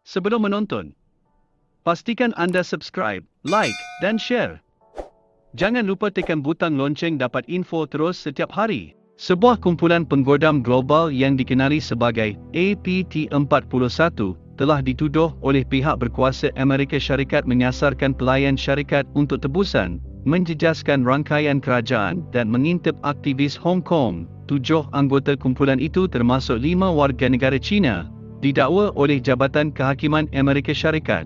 Sebelum menonton, pastikan anda subscribe, like, dan share. Jangan lupa tekan butang lonceng dapat info terus setiap hari. Sebuah kumpulan penggodam global yang dikenali sebagai APT41 telah dituduh oleh pihak berkuasa Amerika Syarikat menyasarkan pelayan syarikat untuk tebusan, menjejaskan rangkaian kerajaan dan mengintip aktivis Hong Kong. 7 anggota kumpulan itu termasuk 5 warga negara China, didakwa oleh Jabatan Kehakiman Amerika Syarikat.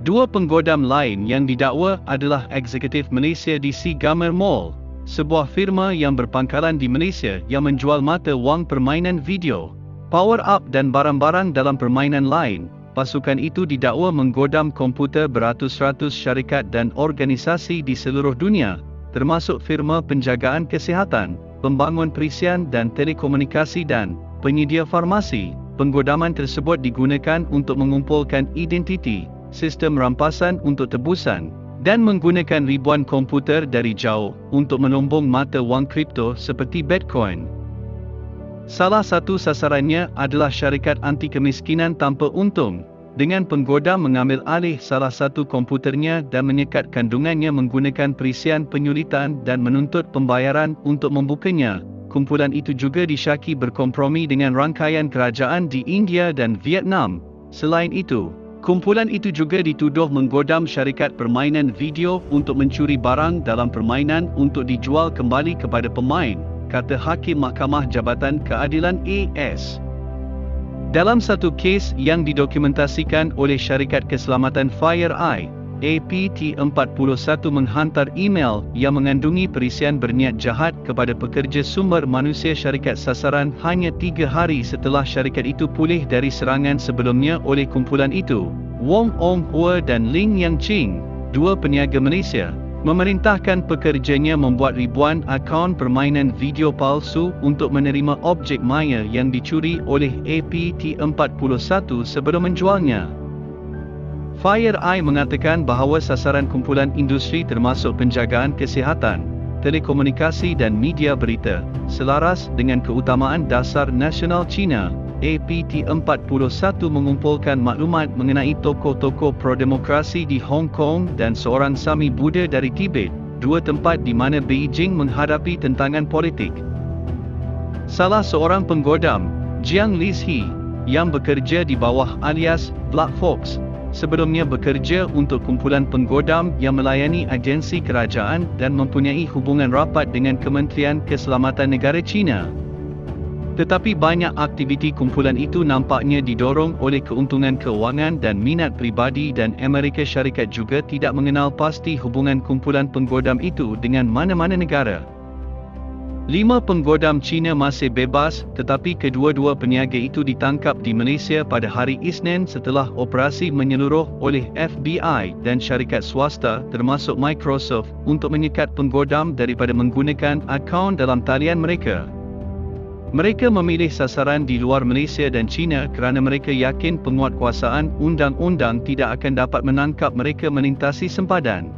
2 penggodam lain yang didakwa adalah eksekutif Malaysia di Gamer Mall, sebuah firma yang berpangkalan di Malaysia yang menjual mata wang permainan video, power up dan barang-barang dalam permainan lain. Pasukan itu didakwa menggodam komputer beratus-ratus syarikat dan organisasi di seluruh dunia, termasuk firma penjagaan kesihatan, pembangun perisian dan telekomunikasi dan penyedia farmasi. Penggodaman tersebut digunakan untuk mengumpulkan identiti, sistem rampasan untuk tebusan, dan menggunakan ribuan komputer dari jauh untuk melombong mata wang kripto seperti Bitcoin. Salah satu sasarannya adalah syarikat anti kemiskinan tanpa untung, dengan penggodam mengambil alih salah satu komputernya dan menyekat kandungannya menggunakan perisian penyulitan dan menuntut pembayaran untuk membukanya. Kumpulan itu juga disyaki berkompromi dengan rangkaian kerajaan di India dan Vietnam. Selain itu, kumpulan itu juga dituduh menggodam syarikat permainan video untuk mencuri barang dalam permainan untuk dijual kembali kepada pemain, kata Hakim Mahkamah Jabatan Keadilan AS. Dalam satu kes yang didokumentasikan oleh syarikat keselamatan FireEye, APT41 menghantar email yang mengandungi perisian berniat jahat kepada pekerja sumber manusia syarikat sasaran hanya 3 hari setelah syarikat itu pulih dari serangan sebelumnya oleh kumpulan itu. Wong Ong Hua dan Ling Yang Ching, 2 peniaga Malaysia, memerintahkan pekerjanya membuat ribuan akaun permainan video palsu untuk menerima objek maya yang dicuri oleh APT41 sebelum menjualnya. FireEye mengatakan bahawa sasaran kumpulan industri termasuk penjagaan kesihatan, telekomunikasi dan media berita, selaras dengan keutamaan dasar nasional China. APT41 mengumpulkan maklumat mengenai tokoh-tokoh pro-demokrasi di Hong Kong dan seorang Sami Buddha dari Tibet, 2 tempat di mana Beijing menghadapi tentangan politik. Salah seorang penggodam, Jiang Lizhi, yang bekerja di bawah alias Black Fox, sebelumnya bekerja untuk kumpulan penggodam yang melayani agensi kerajaan dan mempunyai hubungan rapat dengan Kementerian Keselamatan Negara China. Tetapi banyak aktiviti kumpulan itu nampaknya didorong oleh keuntungan kewangan dan minat peribadi dan Amerika Syarikat juga tidak mengenal pasti hubungan kumpulan penggodam itu dengan mana-mana negara. 5 penggodam Cina masih bebas, tetapi kedua-dua peniaga itu ditangkap di Malaysia pada hari Isnin setelah operasi menyeluruh oleh FBI dan syarikat swasta termasuk Microsoft untuk menyekat penggodam daripada menggunakan akaun dalam talian mereka. Mereka memilih sasaran di luar Malaysia dan China kerana mereka yakin penguatkuasaan undang-undang tidak akan dapat menangkap mereka melintasi sempadan.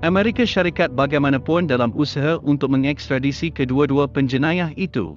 Amerika Syarikat bagaimanapun dalam usaha untuk mengekstradisi kedua-dua penjenayah itu.